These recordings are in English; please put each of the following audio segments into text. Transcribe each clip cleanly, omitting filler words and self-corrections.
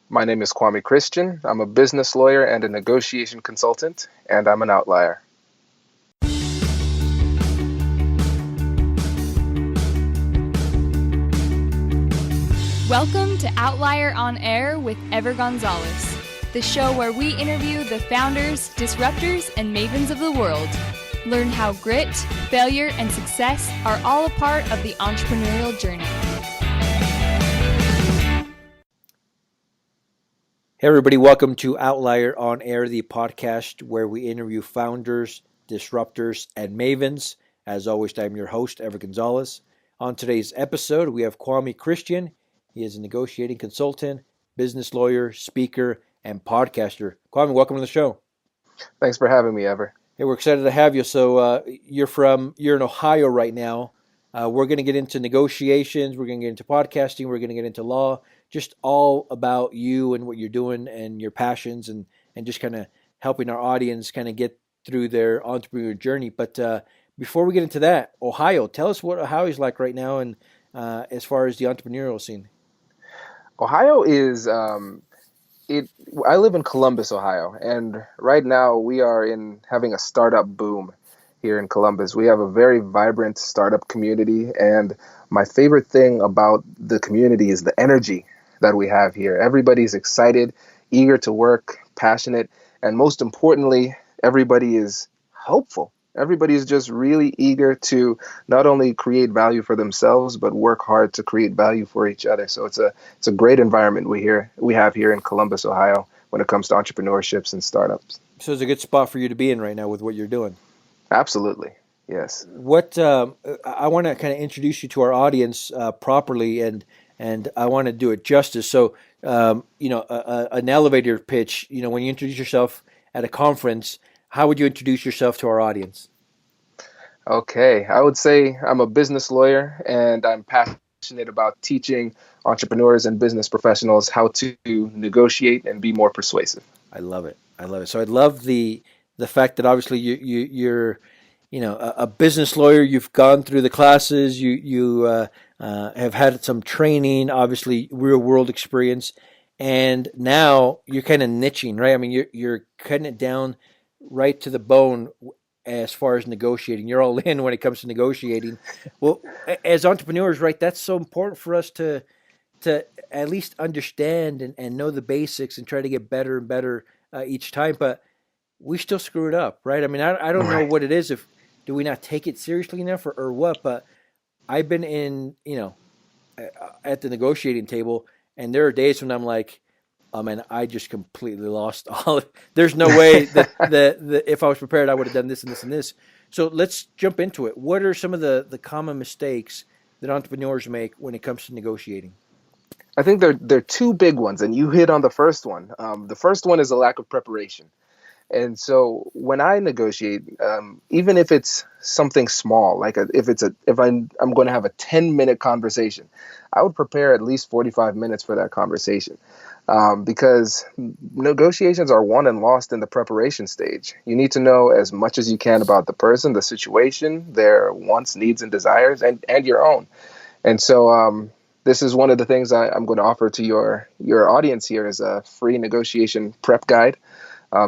My name is Kwame Christian. I'm a business lawyer and a negotiation consultant, and I'm an outlier. Welcome to Outlier on Air with Ever Gonzalez, the show where we interview the founders, disruptors, and mavens of the world. Learn how grit, failure, and success are all a part of the entrepreneurial journey. Hey everybody, welcome to Outlier on Air, the podcast where we interview founders, disruptors, and mavens. As always, I'm your host, Ever Gonzalez. On today's episode, we have Kwame Christian. He is a negotiating consultant, business lawyer, speaker, and podcaster. Kwame, welcome to the show. Thanks for having me, Ever. Hey, we're excited to have you. So you're in Ohio right now. We're going to get into negotiations. We're going to get into podcasting. We're going to get into law. Just all about you and what you're doing and your passions and just kind of helping our audience kind of get through their entrepreneurial journey. But before we get into that, Ohio, tell us what Ohio is like right now and as far as the entrepreneurial scene. Ohio is I live in Columbus, Ohio, and right now we are having a startup boom here in Columbus. We have a very vibrant startup community, and my favorite thing about the community is the energy that we have here. Everybody's excited, eager to work, passionate, and most importantly, everybody is hopeful. Everybody is just really eager to not only create value for themselves, but work hard to create value for each other. So it's a great environment we have here in Columbus, Ohio, when it comes to entrepreneurships and startups. So it's a good spot for you to be in right now with what you're doing. Absolutely, yes. What I want to kind of introduce you to our audience properly, and I want to do it justice. So an elevator pitch. When you introduce yourself at a conference, how would you introduce yourself to our audience? Okay, I would say I'm a business lawyer and I'm passionate about teaching entrepreneurs and business professionals how to negotiate and be more persuasive. I love it. So I love the fact that obviously you're a business lawyer. You've gone through the classes. You have had some training, obviously real world experience, and now you're kind of niching, right? I mean, you're cutting it down right to the bone as far as negotiating. You're all in when it comes to negotiating. Well, as entrepreneurs, right, that's so important for us to at least understand and know the basics and try to get better and better each time. But we still screw it up, right? I mean, I don't know what it is. Do we not take it seriously enough or what? But I've been in, at the negotiating table, and there are days when I'm like, oh man, I just completely lost all. There's no way that if I was prepared, I would have done this and this and this. So let's jump into it. What are some of the common mistakes that entrepreneurs make when it comes to negotiating? I think there are two big ones, and you hit on the first one. The first one is a lack of preparation. And so when I negotiate, even if it's something small, like if I'm going to have a 10-minute conversation, I would prepare at least 45 minutes for that conversation, because negotiations are won and lost in the preparation stage. You need to know as much as you can about the person, the situation, their wants, needs, and desires, and your own. And so this is one of the things I'm going to offer to your audience here is a free negotiation prep guide.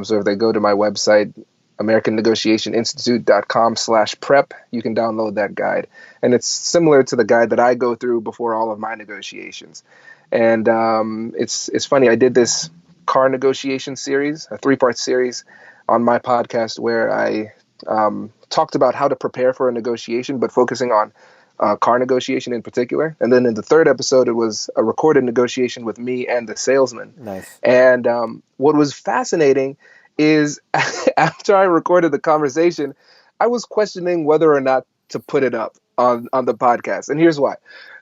So if they go to my website, AmericanNegotiationInstitute.com/prep, you can download that guide. And it's similar to the guide that I go through before all of my negotiations. And it's funny, I did this car negotiation series, a 3-part series on my podcast where I talked about how to prepare for a negotiation, but focusing on car negotiation in particular. And then in the third episode, it was a recorded negotiation with me and the salesman. Nice. And what was fascinating is after I recorded the conversation, I was questioning whether or not to put it up on the podcast. And here's why.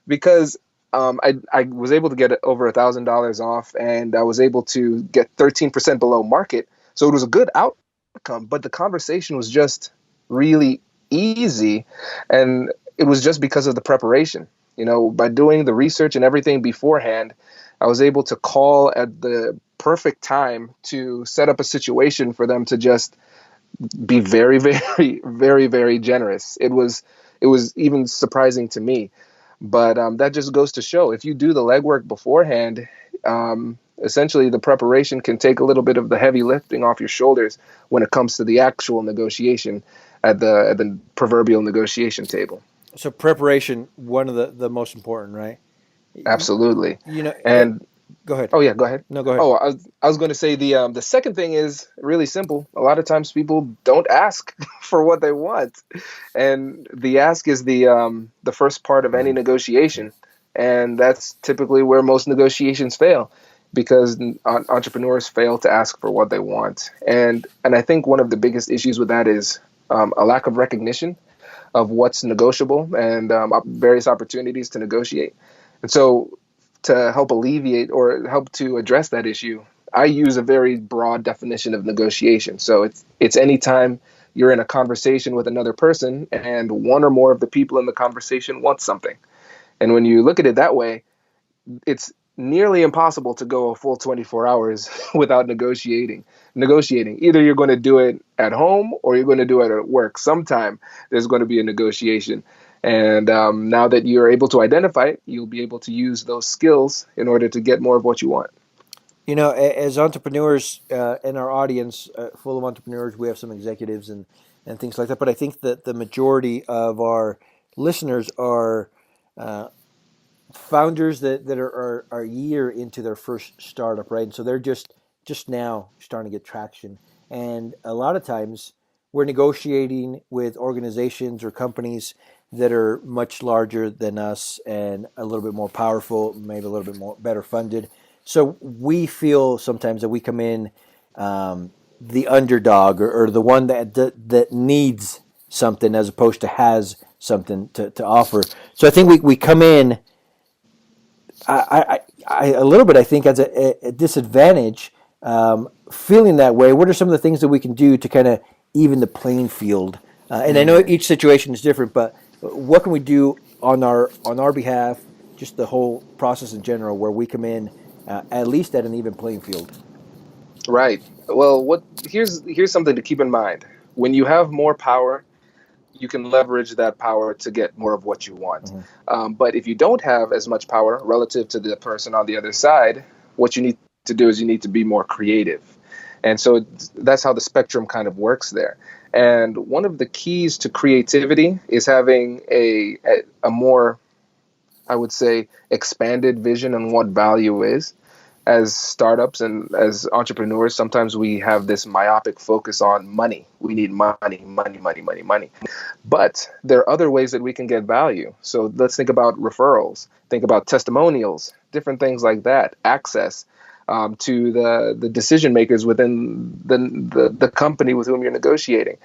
Because I was able to get over $1,000 off, and I was able to get 13% below market. So it was a good outcome, but the conversation was just really easy. And it was just because of the preparation. By doing the research and everything beforehand, I was able to call at the perfect time to set up a situation for them to just be very, very, very, very generous. It was even surprising to me. But that just goes to show, if you do the legwork beforehand, essentially the preparation can take a little bit of the heavy lifting off your shoulders when it comes to the actual negotiation at the proverbial negotiation table. So preparation, one of the most important, right? Absolutely. You know, And go ahead. oh yeah, go ahead. No, go ahead. Oh, I was going to say the second thing is really simple. A lot of times people don't ask for what they want, and the ask is the first part of any negotiation, and that's typically where most negotiations fail, because entrepreneurs fail to ask for what they want, and I think one of the biggest issues with that is a lack of recognition of what's negotiable and various opportunities to negotiate, and so to help alleviate or help to address that issue, I use a very broad definition of negotiation. So it's any time you're in a conversation with another person and one or more of the people in the conversation want something. And when you look at it that way, it's nearly impossible to go a full 24 hours without negotiating. Either you're going to do it at home or you're going to do it at work. Sometime there's going to be a negotiation. And now that you're able to identify it, you'll be able to use those skills in order to get more of what you want. You know, as entrepreneurs in our audience, full of entrepreneurs, we have some executives and things like that. But I think that the majority of our listeners are founders that are a year into their first startup, right? And so they're just now starting to get traction. And a lot of times we're negotiating with organizations or companies that are much larger than us and a little bit more powerful, maybe a little bit more better funded. So we feel sometimes that we come in the underdog or the one that needs something as opposed to has something to offer. So I think we come in a little bit, I think, as a disadvantage, feeling that way. What are some of the things that we can do to kind of even the playing field? And I know each situation is different, but what can we do on our behalf, just the whole process in general, where we come in at least at an even playing field? Right. Well, here's something to keep in mind. When you have more power, you can leverage that power to get more of what you want. But if you don't have as much power relative to the person on the other side, what you need to do is you need to be more creative. And so that's how the spectrum kind of works there. And one of the keys to creativity is having a more, I would say, expanded vision on what value is. As startups and as entrepreneurs, sometimes we have this myopic focus on money. We need money, money, money, money, money. But there are other ways that we can get value. So let's think about referrals, think about testimonials, different things like that, access to the decision makers within the company with whom you're negotiating.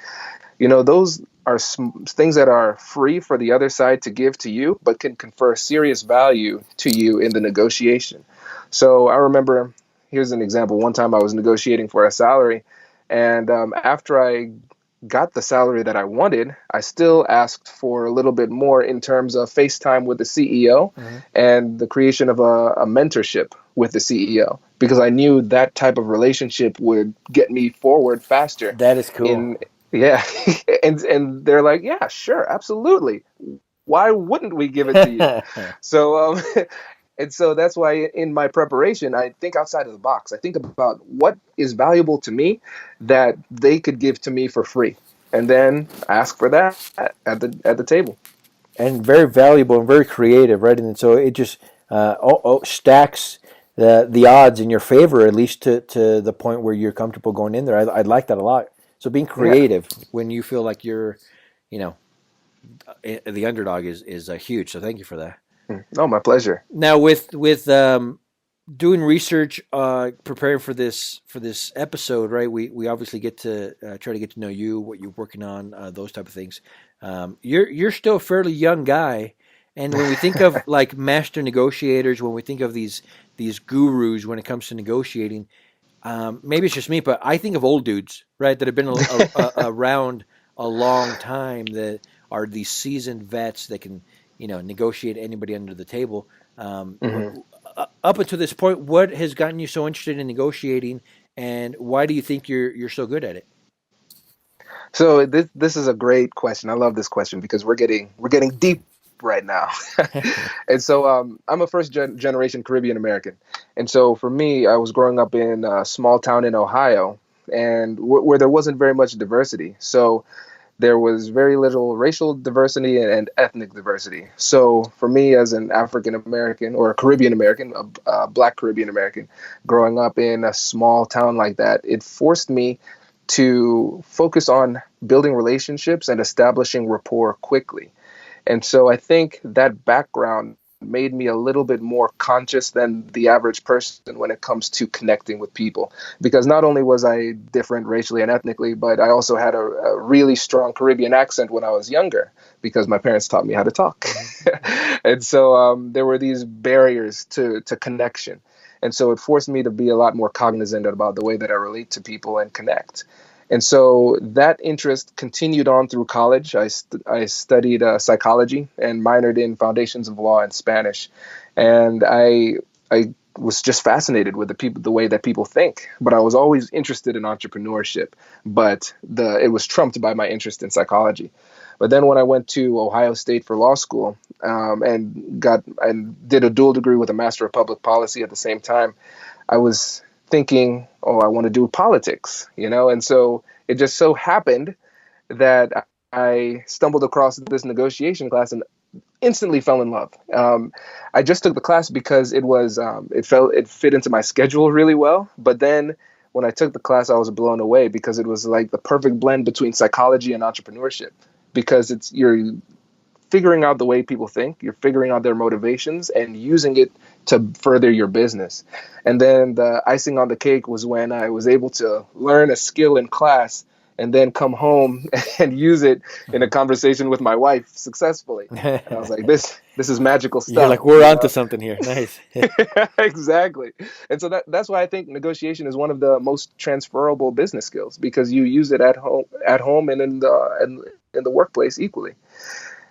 You know, those are things that are free for the other side to give to you, but can confer serious value to you in the negotiation. So I remember, here's an example. One time I was negotiating for a salary, and after I got the salary that I wanted, I still asked for a little bit more in terms of FaceTime with the CEO and the creation of a mentorship with the CEO, because I knew that type of relationship would get me forward faster. That is cool. Yeah. and they're like, yeah, sure, absolutely. Why wouldn't we give it to you? So and so that's why in my preparation, I think outside of the box. I think about what is valuable to me that they could give to me for free, and then ask for that at the table. And very valuable and very creative, right? And so it just stacks the odds in your favor, at least to the point where you're comfortable going in there. I like that a lot. So being creative when you feel like you're, the underdog is huge. So thank you for that. Oh, my pleasure. Now with doing research, preparing for this episode, right? We obviously get to try to get to know you, what you're working on, those type of things. You're still a fairly young guy, and when we think of like master negotiators, when we think of these gurus when it comes to negotiating, maybe it's just me, but I think of old dudes, right, that have been around a long time, that are these seasoned vets that can negotiate anybody under the table. Up until this point, what has gotten you so interested in negotiating, and why do you think you're so good at it? So this is a great question. I love this question because we're getting deep right now. And so I'm a generation Caribbean American. And so for me, I was growing up in a small town in Ohio and where there wasn't very much diversity. So there was very little racial diversity and ethnic diversity. So for me, as an African American or a Caribbean American, a Black Caribbean American, growing up in a small town like that, it forced me to focus on building relationships and establishing rapport quickly. And so I think that background made me a little bit more conscious than the average person when it comes to connecting with people. Because not only was I different racially and ethnically, but I also had a really strong Caribbean accent when I was younger because my parents taught me how to talk. And so there were these barriers to connection. And so it forced me to be a lot more cognizant about the way that I relate to people and connect. And so that interest continued on through college. I studied psychology and minored in foundations of law and Spanish. And I was just fascinated with the way that people think. But I was always interested in entrepreneurship. But it was trumped by my interest in psychology. But then when I went to Ohio State for law school and did a dual degree with a Master of Public Policy at the same time, I was thinking, oh, I want to do politics, And so it just so happened that I stumbled across this negotiation class and instantly fell in love. I just took the class because it fit into my schedule really well. But then when I took the class, I was blown away because it was like the perfect blend between psychology and entrepreneurship, because you're figuring out the way people think, you're figuring out their motivations and using it to further your business. And then the icing on the cake was when I was able to learn a skill in class and then come home and use it in a conversation with my wife successfully. And I was like, this is magical stuff. You're like, we're onto something here. Nice. Exactly. And so that's why I think negotiation is one of the most transferable business skills, because you use it at home and in the workplace equally.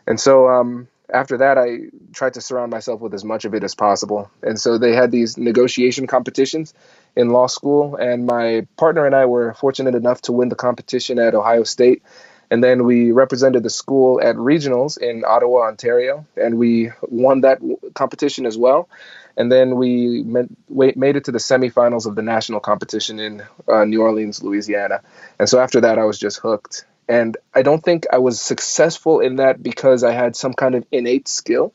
And so after that, I tried to surround myself with as much of it as possible. And so they had these negotiation competitions in law school. And my partner and I were fortunate enough to win the competition at Ohio State. And then we represented the school at regionals in Ottawa, Ontario. And we won that competition as well. And then we made it to the semifinals of the national competition in New Orleans, Louisiana. And so after that, I was just hooked. And I don't think I was successful in that because I had some kind of innate skill,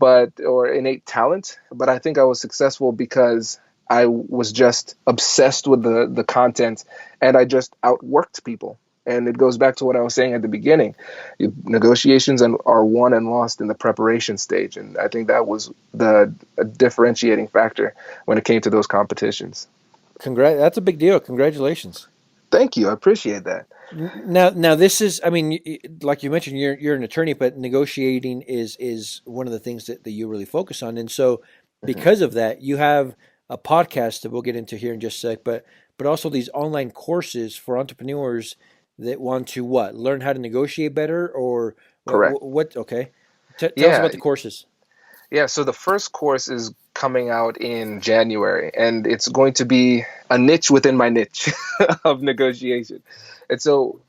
or innate talent. But I think I was successful because I was just obsessed with the content, and I just outworked people. And it goes back to what I was saying at the beginning. Negotiations are won and lost in the preparation stage. And I think that was the differentiating factor when it came to those competitions. That's a big deal. Congratulations. Thank you. I appreciate that. Now this is, I mean, like you mentioned, you're an attorney, but negotiating is one of the things that you really focus on. And so because of that, you have a podcast that we'll get into here in just a sec, but also these online courses for entrepreneurs that want to learn how to negotiate better, or correct. What? Okay. Tell us about the courses. Yeah, so the first course is coming out in January, and it's going to be a niche within my niche of negotiation. And so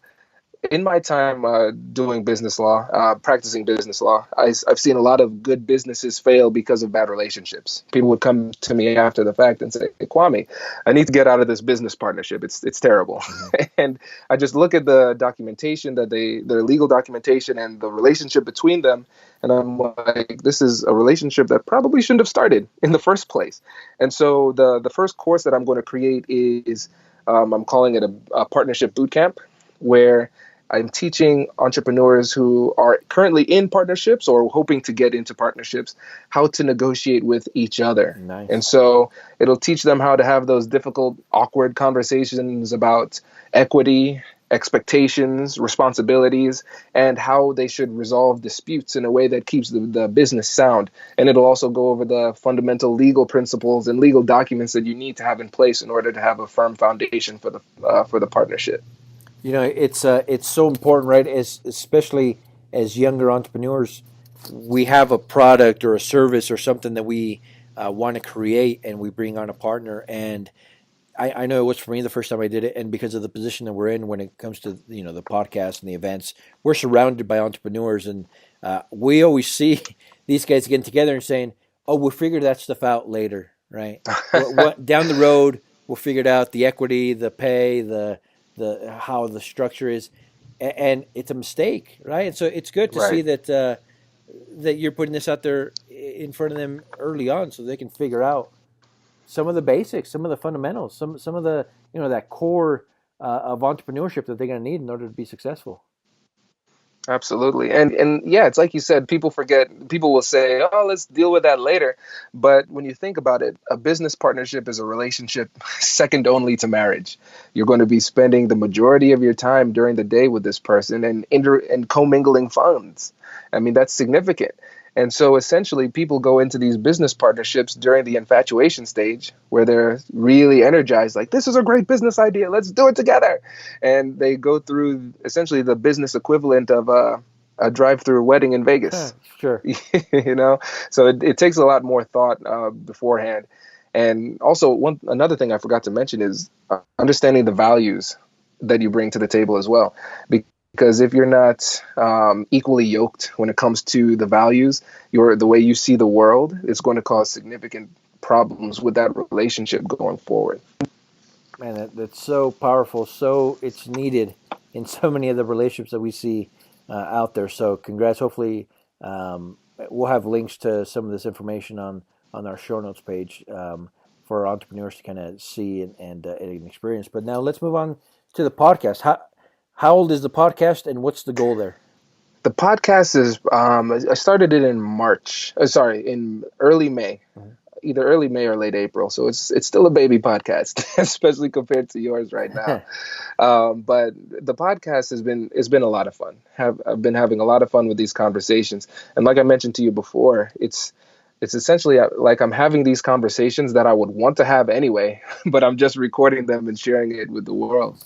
in my time doing business law, practicing business law, I've seen a lot of good businesses fail because of bad relationships. People would come to me after the fact and say, hey, Kwame, I need to get out of this business partnership. It's terrible. Mm-hmm. And I just look at the documentation, their legal documentation and the relationship between them. And I'm like, this is a relationship that probably shouldn't have started in the first place. And so the first course that I'm going to create is, I'm calling it a partnership bootcamp, where I'm teaching entrepreneurs who are currently in partnerships or hoping to get into partnerships how to negotiate with each other. Nice. And so it'll teach them how to have those difficult, awkward conversations about equity, expectations, responsibilities, and how they should resolve disputes in a way that keeps the business sound. And it'll also go over the fundamental legal principles and legal documents that you need to have in place in order to have a firm foundation for the partnership. You know, it's so important, right? Especially as younger entrepreneurs, we have a product or a service or something that we want to create, and we bring on a partner. And I know it was for me the first time I did it, and because of the position that we're in when it comes to the podcast and the events, we're surrounded by entrepreneurs, and we always see these guys getting together and saying, "Oh, we'll figure that stuff out later, right? What down the road we'll figure it out, the equity, the pay, the how the structure is," and it's a mistake, right? And so it's good to see Right. that you're putting this out there in front of them early on, so they can figure out some of the basics, some of the fundamentals, some of the that core of entrepreneurship that they're going to need in order to be successful. Absolutely. And yeah, it's like you said, people forget, people will say, "Oh, let's deal with that later." But when you think about it, a business partnership is a relationship second only to marriage. You're going to be spending the majority of your time during the day with this person and commingling funds. I mean, that's significant. And so essentially, people go into these business partnerships during the infatuation stage where they're really energized, like, this is a great business idea, let's do it together. And they go through essentially the business equivalent of a drive-through wedding in Vegas. Sure. So it takes a lot more thought beforehand. And also, another thing I forgot to mention is understanding the values that you bring to the table as well. Because if you're not equally yoked when it comes to the values, the way you see the world, it's going to cause significant problems with that relationship going forward. Man, that's so powerful. So it's needed in so many of the relationships that we see out there. So congrats. Hopefully, we'll have links to some of this information on our show notes page for entrepreneurs to kind of see and experience. But now let's move on to the podcast. How old is the podcast, and what's the goal there? The podcast is, I started it in in early May, either early May or late April. So it's still a baby podcast, especially compared to yours right now. But the podcast it's been a lot of fun. I've been having a lot of fun with these conversations. And like I mentioned to you before, it's essentially like I'm having these conversations that I would want to have anyway, but I'm just recording them and sharing it with the world.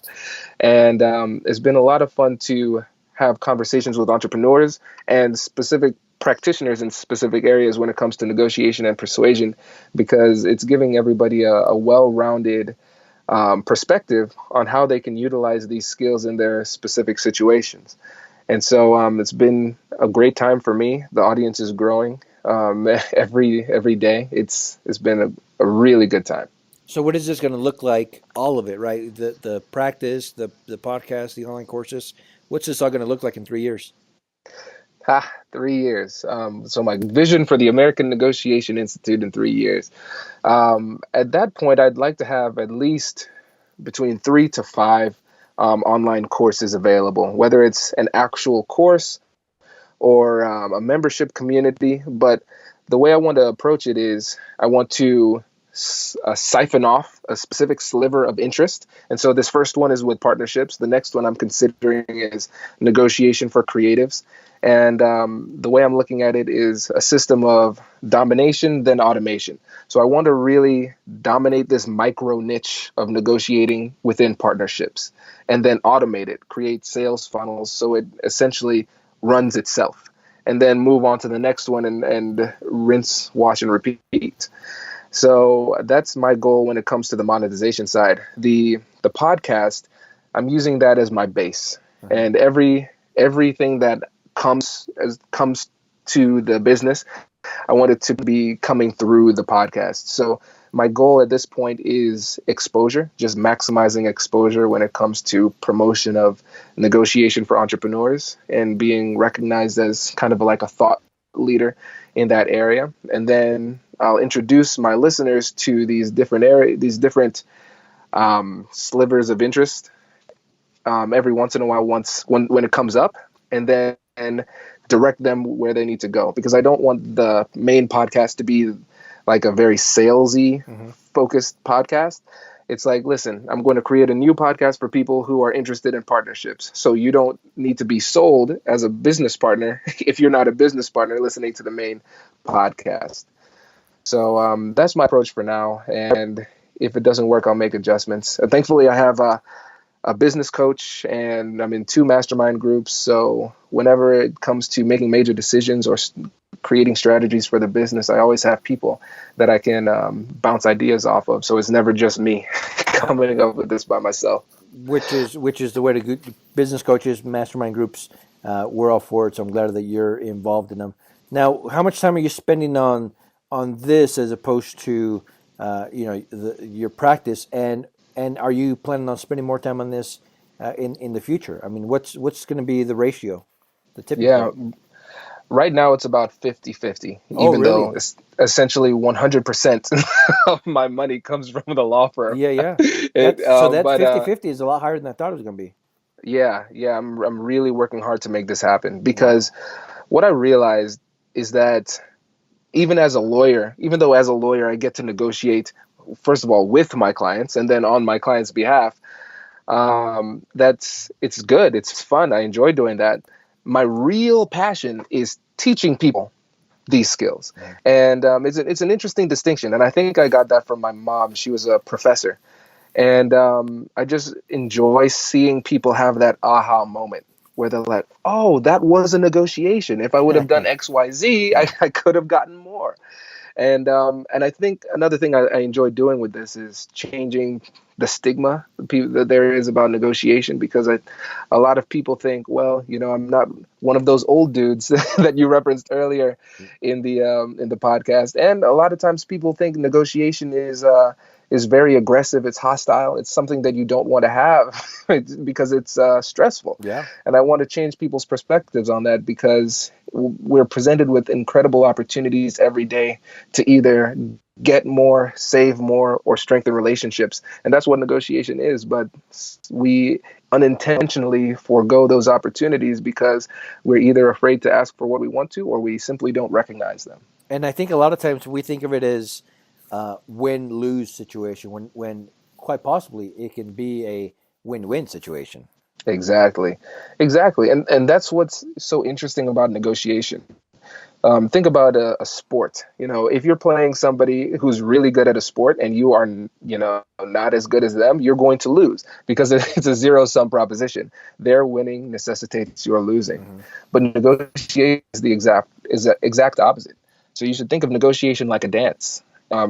And it's been a lot of fun to have conversations with entrepreneurs and specific practitioners in specific areas when it comes to negotiation and persuasion, because it's giving everybody a well-rounded perspective on how they can utilize these skills in their specific situations. And so it's been a great time for me. The audience is growing every day. It's been a really good time. So what is this going to look like? All of it, right? The practice, the podcast, the online courses. What's this all going to look like in 3 years? 3 years. So my vision for the American Negotiation Institute in 3 years. At that point, I'd like to have at least between 3 to 5 online courses available, whether it's an actual course or a membership community. But the way I want to approach it is I want to siphon off a specific sliver of interest. And so this first one is with partnerships. The next one I'm considering is negotiation for creatives. And the way I'm looking at it is a system of domination, then automation. So I want to really dominate this micro niche of negotiating within partnerships and then automate it, create sales funnels so it essentially runs itself, and then move on to the next one and rinse, wash, and repeat. So that's my goal when it comes to the monetization side. The podcast, I'm using that as my base, and everything that comes to the business, I want it to be coming through the podcast. So my goal at this point is exposure, just maximizing exposure when it comes to promotion of negotiation for entrepreneurs and being recognized as kind of like a thought leader in that area. And then I'll introduce my listeners to these different slivers of interest every once in a while, when it comes up, and then direct them where they need to go, because I don't want the main podcast to be like a very salesy focused podcast. It's like, listen, I'm going to create a new podcast for people who are interested in partnerships. So you don't need to be sold as a business partner if you're not a business partner listening to the main podcast. So that's my approach for now. And if it doesn't work, I'll make adjustments. Thankfully, I have a business coach, and I'm in 2 mastermind groups. So whenever it comes to making major decisions or creating strategies for the business, I always have people that I can bounce ideas off of. So it's never just me coming up with this by myself. Which is the way to go. Business coaches, mastermind groups. We're all for it, so I'm glad that you're involved in them. Now, how much time are you spending on this as opposed to your practice, and are you planning on spending more time on this in the future? I mean, what's going to be the ratio, the tipping Yeah, point? right now it's about 50-50, Oh, even really? though it's essentially 100% of my money comes from the law firm. Yeah, yeah. That But 50-50 is a lot higher than I thought it was going to be. yeah, I'm really working hard to make this happen because what I realized is that even though as a lawyer I get to negotiate, first of all, with my clients and then on my clients' behalf, it's good, it's fun, I enjoy doing that. My real passion is teaching people these skills, and it's an interesting distinction, and I think I got that from my mom. She was a professor, and I just enjoy seeing people have that aha moment where they're like, oh, that was a negotiation. If I would have done XYZ, I could have gotten more. And I think another thing I enjoy doing with this is changing the stigma that there is about negotiation, because a lot of people think, well, I'm not one of those old dudes that you referenced earlier in the podcast, and a lot of times people think negotiation is very aggressive, it's hostile, it's something that you don't want to have because it's stressful. Yeah. And I want to change people's perspectives on that, because we're presented with incredible opportunities every day to either get more, save more, or strengthen relationships. And that's what negotiation is. But we unintentionally forego those opportunities because we're either afraid to ask for what we want to, or we simply don't recognize them. And I think a lot of times we think of it as win-lose situation when quite possibly it can be a win-win situation. Exactly. And that's what's so interesting about negotiation. Think about a sport. If you're playing somebody who's really good at a sport and you are, not as good as them, you're going to lose because it's a zero-sum proposition. Their winning necessitates your losing. Mm-hmm. But negotiation is the exact opposite. So you should think of negotiation like a dance.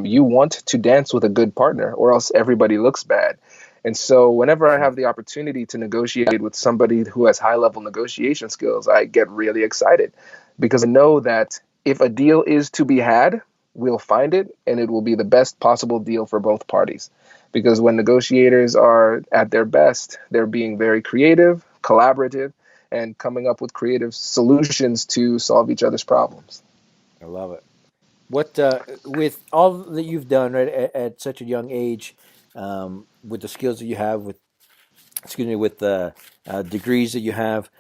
You want to dance with a good partner, or else everybody looks bad. And so whenever I have the opportunity to negotiate with somebody who has high-level negotiation skills, I get really excited, because I know that if a deal is to be had, we'll find it, and it will be the best possible deal for both parties. Because when negotiators are at their best, they're being very creative, collaborative, and coming up with creative solutions to solve each other's problems. I love it. What with all that you've done right at such a young age, with the skills that you have, with the degrees that you have,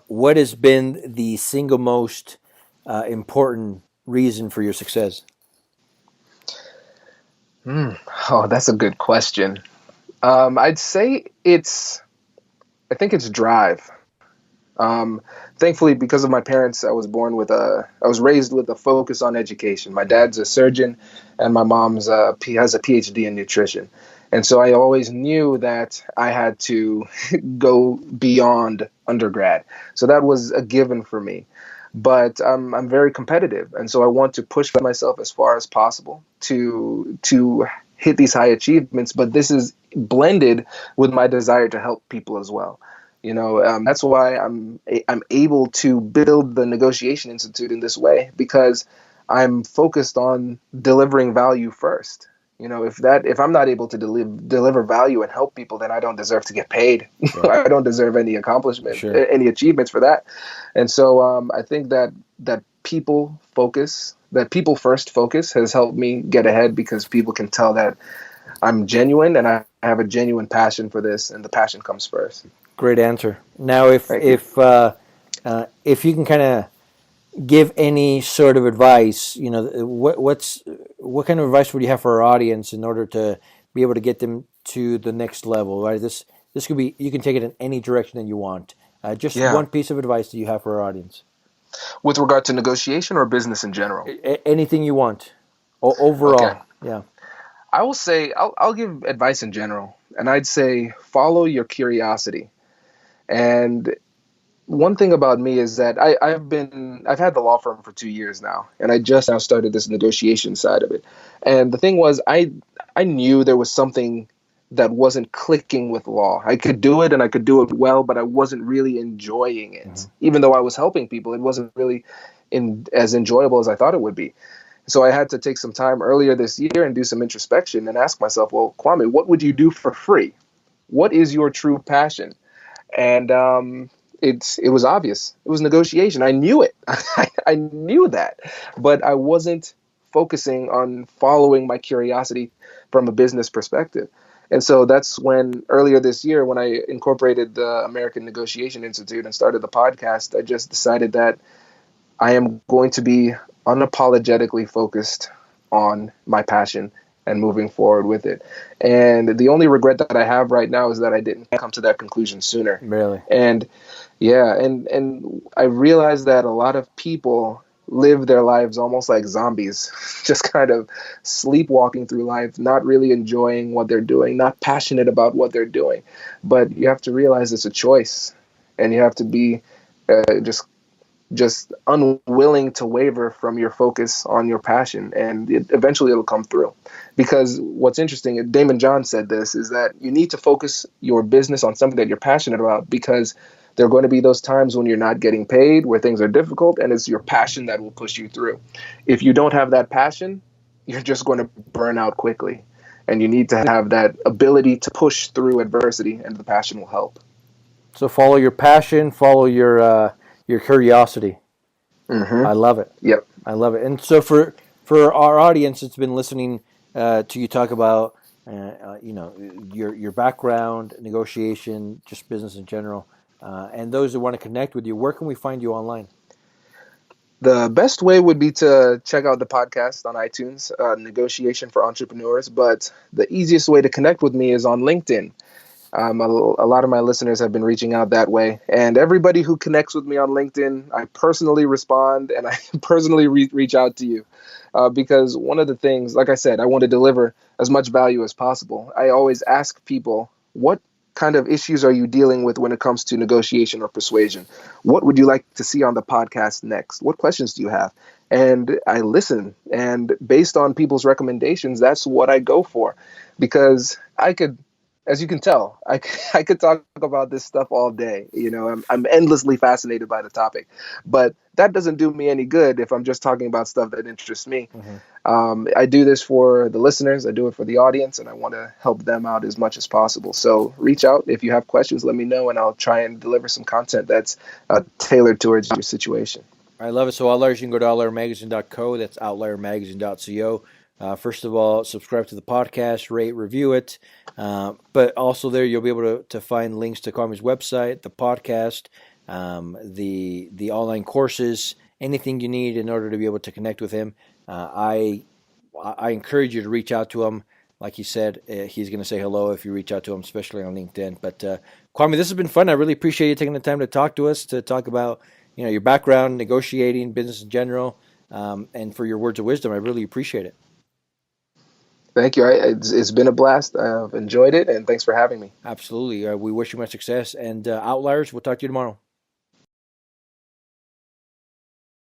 what has been the single most important reason for your success? Oh, that's a good question. I'd say I think it's drive. Thankfully, because of my parents, I was raised with a focus on education. My dad's a surgeon, and my mom's has a PhD in nutrition. And so I always knew that I had to go beyond undergrad. So that was a given for me. But I'm very competitive, and so I want to push myself as far as possible to hit these high achievements. But this is blended with my desire to help people as well. That's why I'm able to build the Negotiation Institute in this way, because I'm focused on delivering value first. If I'm not able to deliver value and help people, then I don't deserve to get paid. Sure. I don't deserve any accomplishment, Sure. any achievements for that. And so I think that people first focus has helped me get ahead, because people can tell that I'm genuine and I have a genuine passion for this, and the passion comes first. Great answer. Now, Thank you. If you can kind of give any sort of advice, what kind of advice would you have for our audience in order to be able to get them to the next level? Right. This could be, you can take it in any direction that you want. Just Yeah. one piece of advice that you have for our audience. With regard to negotiation or business in general? Anything you want. Overall. Okay. Yeah. I will say I'll give advice in general, and I'd say follow your curiosity. And one thing about me is that I've had the law firm for 2 years now, and I just now started this negotiation side of it. And the thing was, I knew there was something that wasn't clicking with law. I could do it and I could do it well, but I wasn't really enjoying it. Even though I was helping people, it wasn't really as enjoyable as I thought it would be. So I had to take some time earlier this year and do some introspection and ask myself, well, Kwame, what would you do for free? What is your true passion? And it was obvious. It was negotiation. I knew it. I knew that, but I wasn't focusing on following my curiosity from a business perspective. And so that's when earlier this year, when I incorporated the American Negotiation Institute and started the podcast, I just decided that I am going to be unapologetically focused on my passion and moving forward with it. And the only regret that I have right now is that I didn't come to that conclusion sooner. Really? And yeah, and I realized that a lot of people live their lives almost like zombies, just kind of sleepwalking through life, not really enjoying what they're doing, not passionate about what they're doing. But you have to realize it's a choice, and you have to be just unwilling to waver from your focus on your passion, and eventually it'll come through. Because what's interesting, Damon John said this, is that you need to focus your business on something that you're passionate about, because there are going to be those times when you're not getting paid, where things are difficult, and it's your passion that will push you through. If you don't have that passion, you're just going to burn out quickly, and you need to have that ability to push through adversity, and the passion will help. So follow your passion, follow your curiosity. Mm-hmm. I love it. Yep. I love it. And so for our audience that's been listening to you talk about, your background, negotiation, just business in general, and those that want to connect with you, where can we find you online? The best way would be to check out the podcast on iTunes, Negotiation for Entrepreneurs. But the easiest way to connect with me is on LinkedIn. A lot of my listeners have been reaching out that way. And everybody who connects with me on LinkedIn, I personally respond, and I personally reach out to you. Because one of the things, like I said, I want to deliver as much value as possible. I always ask people, what kind of issues are you dealing with when it comes to negotiation or persuasion? What would you like to see on the podcast next? What questions do you have? And I listen. And based on people's recommendations, that's what I go for. Because as you can tell, I could talk about this stuff all day. I'm endlessly fascinated by the topic, but that doesn't do me any good if I'm just talking about stuff that interests me. Mm-hmm. I do this for the listeners. I do it for the audience, and I want to help them out as much as possible. So reach out. If you have questions, let me know, and I'll try and deliver some content that's tailored towards your situation. I love it. So Outliers, you can go to outliermagazine.co. That's outliermagazine.co. First of all, subscribe to the podcast, rate, review it. But also there you'll be able to find links to Kwame's website, the podcast, the online courses, anything you need in order to be able to connect with him. I encourage you to reach out to him. Like he said, he's going to say hello if you reach out to him, especially on LinkedIn. But Kwame, this has been fun. I really appreciate you taking the time to talk to us, to talk about your background, negotiating, business in general, and for your words of wisdom. I really appreciate it. Thank you. It's been a blast. I've enjoyed it, and thanks for having me. Absolutely. We wish you much success. And Outliers, we'll talk to you tomorrow.